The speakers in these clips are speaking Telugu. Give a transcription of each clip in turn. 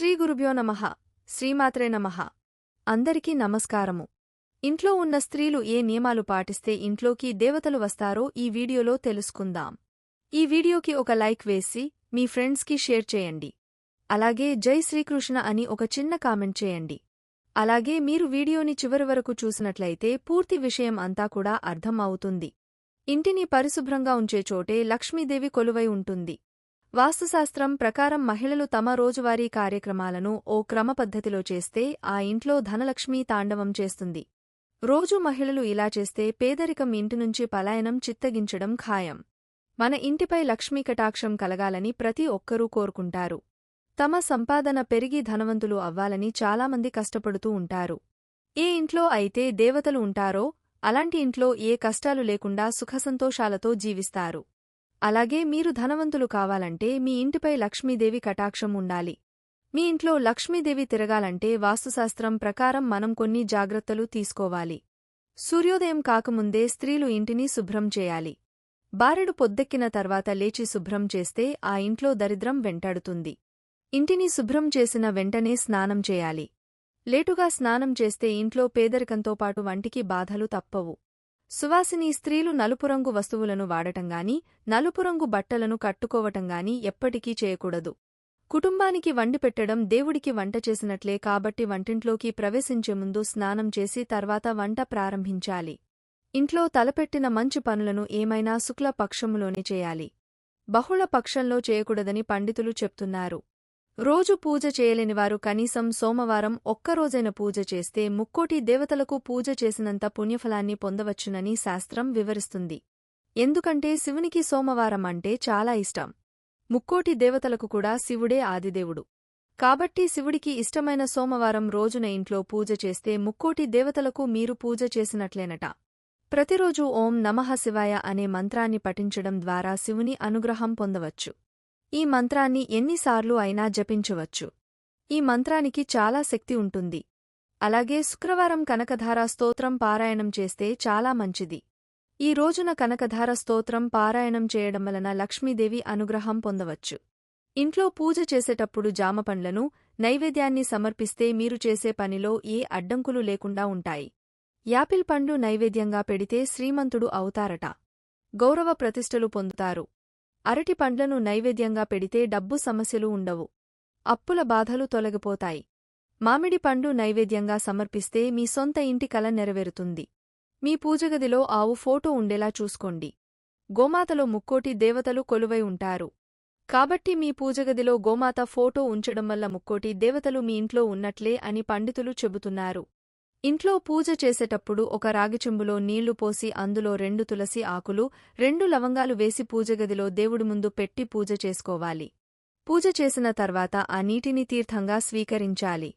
శ్రీ గురుభ్యో నమః. శ్రీమాత్రే నమః. అందరికీ నమస్కారము. ఇంట్లో ఉన్న స్త్రీలు ఏ నియమాలు పాటిస్తే ఇంట్లోకి దేవతలు వస్తారో ఈ వీడియోలో తెలుసుకుందాం. ఈ వీడియోకి ఒక లైక్ వేసి మీ ఫ్రెండ్స్కి షేర్ చేయండి. అలాగే జై శ్రీకృష్ణ అని ఒక చిన్న కామెంట్ చేయండి. అలాగే మీరు వీడియోని చివరి వరకు చూసినట్లయితే పూర్తి విషయం అంతా కూడా అర్థం అవుతుంది. ఇంటిని పరిశుభ్రంగా ఉంచే చోటే లక్ష్మీదేవి కొలువై ఉంటుంది. వాస్తుశాస్త్రం ప్రకారం మహిళలు తమ రోజువారీ కార్యక్రమాలను ఓ క్రమపద్ధతిలో చేస్తే ఆ ఇంట్లో ధనలక్ష్మీ తాండవం చేస్తుంది. రోజూ మహిళలు ఇలా చేస్తే పేదరికం ఇంటినుంచి పలాయనం చిత్తగించడం ఖాయం. మన ఇంటిపై లక్ష్మీ కటాక్షం కలగాలని ప్రతి ఒక్కరూ కోరుకుంటారు. తమ సంపాదన పెరిగి ధనవంతులు అవ్వాలని చాలామంది కష్టపడుతూ ఉంటారు. ఏ ఇంట్లో అయితే దేవతలు ఉంటారో అలాంటి ఇంట్లో ఏ కష్టాలు లేకుండా సుఖసంతోషాలతో జీవిస్తారు. అలాగే మీరు ధనవంతులు కావాలంటే మీ ఇంటిపై లక్ష్మీదేవి కటాక్షం ఉండాలి. మీ ఇంట్లో లక్ష్మీదేవి తిరగాలంటే వాస్తుశాస్త్రం ప్రకారం మనం కొన్ని జాగ్రత్తలు తీసుకోవాలి. సూర్యోదయం కాకముందే స్త్రీలు ఇంటిని శుభ్రం చేయాలి. బారెడు పొద్దెక్కిన తర్వాత లేచి శుభ్రం చేస్తే ఆ ఇంట్లో దరిద్రం వెంటాడుతుంది. ఇంటిని శుభ్రం చేసిన వెంటనే స్నానం చేయాలి. లేటుగా స్నానం చేస్తే ఇంట్లో పేదరికంతో పాటు వంటికి బాధలు తప్పవు. సువాసిని స్త్రీలు నలుపురంగు వస్తువులను వాడటంగానీ నలుపురంగు బట్టలను కట్టుకోవటంగానీ ఎప్పటికీ చేయకూడదు. కుటుంబానికి వండిపెట్టడం దేవుడికి వంట చేసినట్లే కాబట్టి వంటింట్లోకి ప్రవేశించే ముందు స్నానం చేసి తర్వాత వంట ప్రారంభించాలి. ఇంట్లో తలపెట్టిన మంచి పనులను ఏమైనా శుక్ల పక్షములోనే చేయాలి. బహుళ పక్షంలో చేయకూడదని పండితులు చెప్తున్నారు. రోజు పూజ చేయలేనివారు కనీసం సోమవారం ఒక్కరోజైన పూజ చేస్తే ముక్కోటి దేవతలకు పూజ చేసినంత పుణ్యఫలాన్ని పొందవచ్చునని శాస్త్రం వివరిస్తుంది. ఎందుకంటే శివునికి సోమవారం అంటే చాలా ఇష్టం. ముక్కోటి దేవతలకు కూడా శివుడే ఆదిదేవుడు. కాబట్టి శివుడికి ఇష్టమైన సోమవారం రోజున ఇంట్లో పూజ చేస్తే ముక్కోటి దేవతలకు మీరు పూజ చేసినట్లేనట. ప్రతిరోజూ ఓం నమః శివాయ అనే మంత్రాన్ని పఠించడం ద్వారా శివుని అనుగ్రహం పొందవచ్చు. ఈ మంత్రాన్ని ఎన్నిసార్లు అయినా జపించవచ్చు. ఈ మంత్రానికి చాలా శక్తి ఉంటుంది. అలాగే శుక్రవారం కనకధార స్తోత్రం పారాయణం చేస్తే చాలా మంచిది. ఈ రోజున కనకధార స్తోత్రం పారాయణం చేయడం వలన లక్ష్మీదేవి అనుగ్రహం పొందవచ్చు. ఇంట్లో పూజ చేసేటప్పుడు జామపండ్లను నైవేద్యాన్ని సమర్పిస్తే మీరు చేసే పనిలో ఏ అడ్డంకులు లేకుండా ఉంటాయి. యాపిల్ పండు నైవేద్యంగా పెడితే శ్రీమంతుడు అవుతారట. గౌరవ ప్రతిష్టలు పొందుతారు. అరటి పండ్లను నైవేద్యంగా పెడితే డబ్బు సమస్యలు ఉండవు. అప్పుల బాధలు తొలగిపోతాయి. మామిడి పండు నైవేద్యంగా సమర్పిస్తే మీ సొంత ఇంటి కల నెరవేరుతుంది. మీ పూజగదిలో ఆవు ఫోటో ఉండేలా చూసుకోండి. గోమాతలో ముక్కోటి దేవతలు కొలువై ఉంటారు. కాబట్టి మీ పూజగదిలో గోమాత ఫోటో ఉంచడం వల్ల ముక్కోటి దేవతలు మీ ఇంట్లో ఉన్నట్లే అని పండితులు చెబుతున్నారు. ఇంట్లో పూజ చేసేటప్పుడు ఒక రాగిచెంబులో నీళ్లు పోసి అందులో 2 తులసి ఆకులు 2 లవంగాలు వేసి పూజగదిలో దేవుడి ముందు పెట్టి పూజ చేసుకోవాలి. పూజ చేసిన తర్వాత ఆ నీటిని తీర్థంగా స్వీకరించాలి.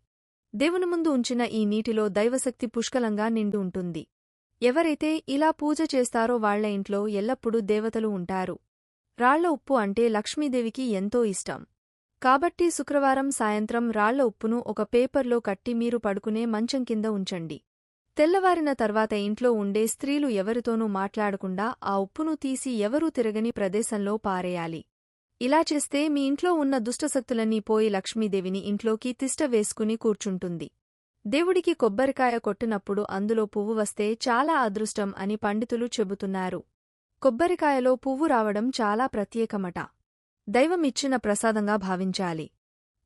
దేవుని ముందు ఉంచిన ఈ నీటిలో దైవశక్తి పుష్కలంగా నిండి ఉంటుంది. ఎవరైతే ఇలా పూజ చేస్తారో వాళ్ల ఇంట్లో ఎల్లప్పుడూ దేవతలు ఉంటారు. రాళ్ల ఉప్పు అంటే లక్ష్మీదేవికి ఎంతో ఇష్టం. కాబట్టి శుక్రవారం సాయంత్రం రాళ్ల ఉప్పును ఒక పేపర్లో కట్టి మీరు పడుకునే మంచం కింద ఉంచండి. తెల్లవారిన తర్వాత ఇంట్లో ఉండే స్త్రీలు ఎవరితోనూ మాట్లాడకుండా ఆ ఉప్పును తీసి ఎవరూ తిరగని ప్రదేశంలో పారేయాలి. ఇలా చేస్తే మీ ఇంట్లో ఉన్న దుష్టశక్తులన్నీ పోయి లక్ష్మీదేవిని ఇంట్లోకి తిష్ట వేసుకుని కూర్చుంటుంది. దేవుడికి కొబ్బరికాయ కొట్టినప్పుడు అందులో పువ్వు వస్తే చాలా అదృష్టం అని పండితులు చెబుతున్నారు. కొబ్బరికాయలో పువ్వు రావడం చాలా ప్రత్యేకమట. దైవమిచ్చిన ప్రసాదంగా భావించాలి.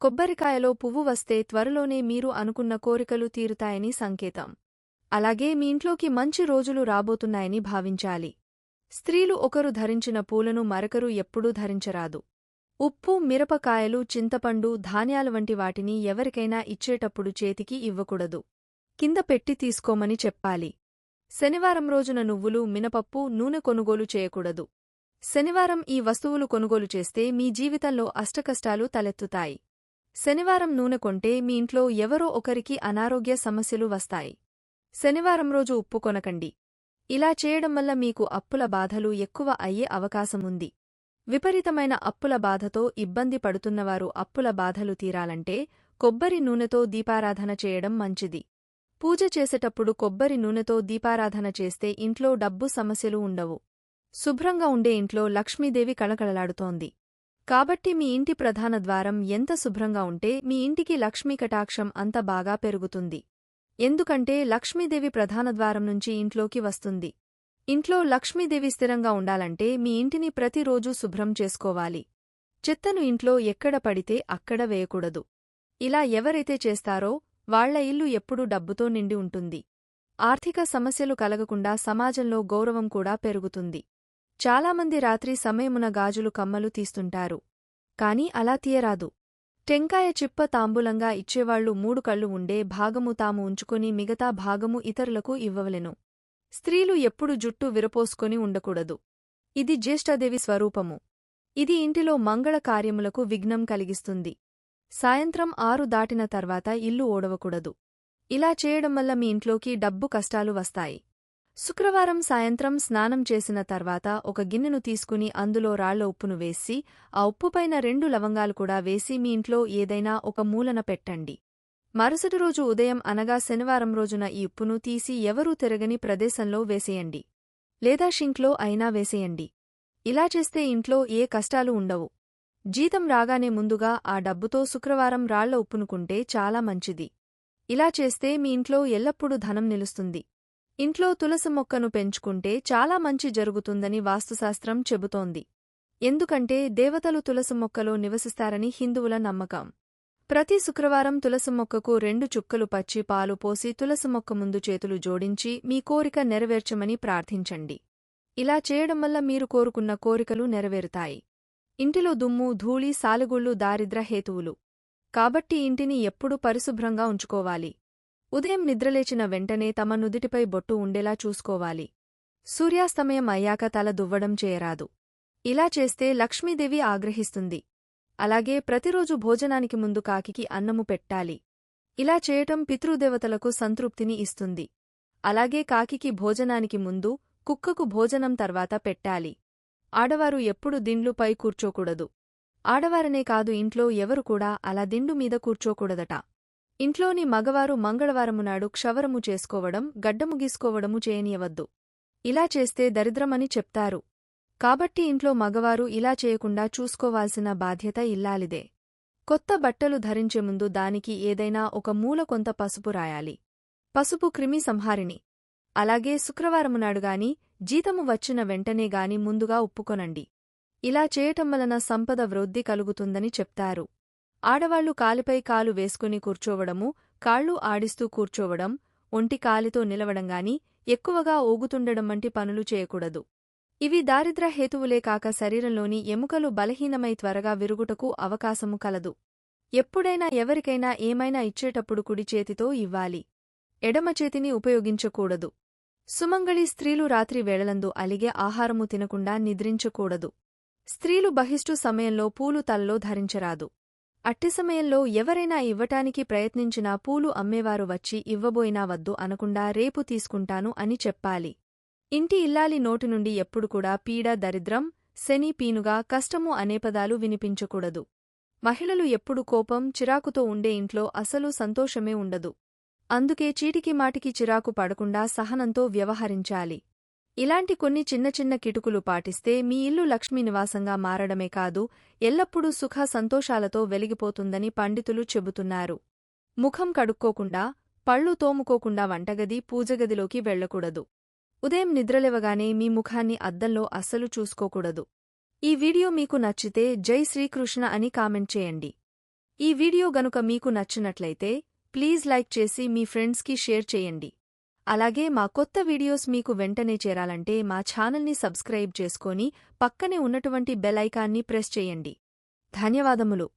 కొబ్బరికాయలో పువ్వు వస్తే త్వరలోనే మీరు అనుకున్న కోరికలు తీరుతాయని సంకేతం. అలాగే మీ ఇంట్లోకి మంచి రోజులు రాబోతున్నాయని భావించాలి. స్త్రీలు ఒకరు ధరించిన పూలను మరొకరు ఎప్పుడూ ధరించరాదు. ఉప్పు, మిరపకాయలు, చింతపండు, ధాన్యాలు వంటి వాటిని ఎవరికైనా ఇచ్చేటప్పుడు చేతికి ఇవ్వకూడదు. కింద పెట్టి తీసుకోమని చెప్పాలి. శనివారం రోజున నువ్వులు, మినపప్పు, నూనె కొనుగోలు చేయకూడదు. శనివారం ఈ వస్తువులు కొనుగోలు చేస్తే మీ జీవితంలో అష్టకష్టాలు తలెత్తుతాయి. శనివారం నూనె కొంటే మీ ఇంట్లో ఎవరో ఒకరికి అనారోగ్య సమస్యలు వస్తాయి. శనివారం రోజు ఉప్పు కొనకండి. ఇలా చేయడం వల్ల మీకు అప్పుల బాధలు ఎక్కువ అయ్యే అవకాశముంది. విపరీతమైన అప్పుల బాధతో ఇబ్బంది పడుతున్నవారు అప్పుల బాధలు తీరాలంటే కొబ్బరి నూనెతో దీపారాధన చేయడం మంచిది. పూజ చేసేటప్పుడు కొబ్బరి నూనెతో దీపారాధన చేస్తే ఇంట్లో డబ్బు సమస్యలు ఉండవు. శుభ్రంగా ఉండే ఇంట్లో లక్ష్మీదేవి కళకళలాడుతోంది. కాబట్టి మీ ఇంటి ప్రధాన ద్వారం ఎంత శుభ్రంగా ఉంటే మీ ఇంటికి లక్ష్మీ కటాక్షం అంత బాగా పెరుగుతుంది. ఎందుకంటే లక్ష్మీదేవి ప్రధాన ద్వారం నుంచి ఇంట్లోకి వస్తుంది. ఇంట్లో లక్ష్మీదేవి స్థిరంగా ఉండాలంటే మీ ఇంటిని ప్రతిరోజూ శుభ్రం చేసుకోవాలి. చెత్తను ఇంట్లో ఎక్కడ పడితే అక్కడ వేయకూడదు. ఇలా ఎవరైతే చేస్తారో వాళ్ల ఇల్లు ఎప్పుడూ డబ్బుతో నిండి ఉంటుంది. ఆర్థిక సమస్యలు కలగకుండా సమాజంలో గౌరవం కూడా పెరుగుతుంది. చాలామంది రాత్రి సమయమున గాజులు కమ్మలు తీస్తుంటారు. కాని అలా తీయరాదు. టెంకాయ చిప్ప తాంబూలంగా ఇచ్చేవాళ్లు 3 కళ్ళు ఉండే భాగము తాము ఉంచుకొని మిగతా భాగము ఇతరులకు ఇవ్వవలెను. స్త్రీలు ఎప్పుడు జుట్టు విరపోసుకొని ఉండకూడదు. ఇది జ్యేష్ఠాదేవి స్వరూపము. ఇది ఇంటిలో మంగళ కార్యములకు విఘ్నం కలిగిస్తుంది. సాయంత్రం 6 దాటిన తర్వాత ఇల్లు ఓడవకూడదు. ఇలా చేయడం వల్ల మీ ఇంట్లోకి డబ్బు కష్టాలు వస్తాయి. శుక్రవారం సాయంత్రం స్నానం చేసిన తర్వాత ఒక గిన్నెను తీసుకుని అందులో రాళ్ల ఉప్పును వేసి ఆ ఉప్పుపైన 2 లవంగాలు కూడా వేసి మీ ఇంట్లో ఏదైనా ఒక మూలన పెట్టండి. మరుసటి రోజు ఉదయం అనగా శనివారం రోజున ఈ ఉప్పును తీసి ఎవరూ తిరగని ప్రదేశంలో వేసేయండి. లేదా షింక్లో అయినా వేసేయండి. ఇలా చేస్తే ఇంట్లో ఏ కష్టాలు ఉండవు. జీతం రాగానే ముందుగా ఆ డబ్బుతో శుక్రవారం రాళ్ల ఉప్పునుకుంటే చాలా మంచిది. ఇలా చేస్తే మీ ఇంట్లో ఎల్లప్పుడూ ధనం నిలుస్తుంది. ఇంట్లో తులసి మొక్కను పెంచుకుంటే చాలా మంచి జరుగుతుందని వాస్తుశాస్త్రం చెబుతోంది. ఎందుకంటే దేవతలు తులసి మొక్కలో నివసిస్తారని హిందువుల నమ్మకం. ప్రతి శుక్రవారం తులసి మొక్కకు 2 చుక్కలు పచ్చి పాలు పోసి తులసి మొక్క ముందు చేతులు జోడించి మీ కోరిక నెరవేర్చమని ప్రార్థించండి. ఇలా చేయడం వల్ల మీరు కోరుకున్న కోరికలు నెరవేరుతాయి. ఇంటిలో దుమ్ము, ధూళి, సాలెగూళ్లు దారిద్ర్య హేతువులు. కాబట్టి ఇంటిని ఎప్పుడూ పరిశుభ్రంగా ఉంచుకోవాలి. ఉదయం నిద్రలేచిన వెంటనే తమ నుదిటిపై బొట్టు ఉండేలా చూసుకోవాలి. సూర్యాస్తమయం అయ్యాక తల దువ్వడం చేయరాదు. ఇలా చేస్తే లక్ష్మీదేవి ఆగ్రహిస్తుంది. అలాగే ప్రతిరోజు భోజనానికి ముందు కాకికి అన్నము పెట్టాలి. ఇలా చేయటం పితృదేవతలకు సంతృప్తిని ఇస్తుంది. అలాగే కాకికి భోజనానికి ముందు, కుక్కకు భోజనం తర్వాత పెట్టాలి. ఆడవారు ఎప్పుడు దిండ్లుపై కూర్చోకూడదు. ఆడవారనే కాదు ఇంట్లో ఎవరు కూడా అలా దిండు మీద కూర్చోకూడదట. ఇంట్లోని మగవారు మంగళవారమునాడు క్షవరము చేసుకోవడం, గడ్డము గీసుకోవడము చేయనీయవద్దు. ఇలా చేస్తే దరిద్రమని చెప్తారు. కాబట్టి ఇంట్లో మగవారు ఇలా చేయకుండా చూసుకోవాల్సిన బాధ్యత ఇల్లాలిదే. కొత్త బట్టలు ధరించే ముందు దానికి ఏదైనా ఒక మూల కొంత పసుపు రాయాలి. పసుపు క్రిమి సంహారిణి. అలాగే శుక్రవారమునాడుగాని, జీతము వచ్చిన వెంటనే గాని ముందుగా ఉప్పుకొనండి. ఇలా చేయటం వలన సంపద వృద్ధి కలుగుతుందని చెప్తారు. ఆడవాళ్లు కాలిపై కాలు వేసుకుని కూర్చోవడము, కాళ్ళు ఆడిస్తూ కూర్చోవడం, ఒంటి కాలితో నిలవడంగాని, ఎక్కువగా ఊగుతుండడం వంటి పనులు చేయకూడదు. ఇవి దారిద్ర్య హేతువులే కాక శరీరంలోని ఎముకలు బలహీనమై త్వరగా విరుగుటకు అవకాశము కలదు. ఎప్పుడైనా ఎవరికైనా ఏమైనా ఇచ్చేటప్పుడు కుడి చేతితో ఇవ్వాలి. ఎడమ చేతిని ఉపయోగించకూడదు. సుమంగళి స్త్రీలు రాత్రి వేళలందు అలిగే ఆహారము తినకుండా నిద్రించకూడదు. స్త్రీలు బహిష్టు సమయంలో పూలు తలలో ధరించరాదు. అట్టి సమయంలో ఎవరైనా ఇవ్వటానికి ప్రయత్నించినా పూలు అమ్మేవారు వచ్చి ఇవ్వబోయినా వద్దు అనకుండా రేపు తీసుకుంటాను అని చెప్పాలి. ఇంటి ఇల్లాలి నోటి నుండి ఎప్పుడు కూడా పీడ, దరిద్రం, శని, పీనుగా, కష్టము అనే పదాలు వినిపించకూడదు. మహిళలు ఎప్పుడు కోపం, చిరాకుతో ఉండే ఇంట్లో అసలు సంతోషమే ఉండదు. అందుకే చీటికి మాటికి చిరాకు పడకుండా సహనంతో వ్యవహరించాలి. ఇలాంటి కొన్ని చిన్న చిన్న కిటుకులు పాటిస్తే మీ ఇల్లు లక్ష్మీ నివాసంగా మారడమే కాదు, ఎల్లప్పుడూ సుఖ సంతోషాలతో వెలిగిపోతుందని పండితులు చెబుతున్నారు. ముఖం కడుక్కోకుండా, పళ్ళు తోముకోకుండా వంటగది, పూజగదిలోకి వెళ్లకూడదు. ఉదయం నిద్రలేవగానే మీ ముఖాన్ని అద్దంలో అస్సలు చూసుకోకూడదు. ఈ వీడియో మీకు నచ్చితే జై శ్రీకృష్ణ అని కామెంట్ చేయండి. ఈ వీడియో గనుక మీకు నచ్చినట్లయితే ప్లీజ్ లైక్ చేసి మీ ఫ్రెండ్స్కి షేర్ చేయండి. అలాగే మా కొత్త వీడియోస్ మీకు వెంటనే చేరాలంటే మా ఛానల్ని సబ్స్క్రైబ్ చేసుకొని పక్కనే ఉన్నటువంటి బెల్ ఐకాన్ని ప్రెస్ చేయండి. ధన్యవాదములు.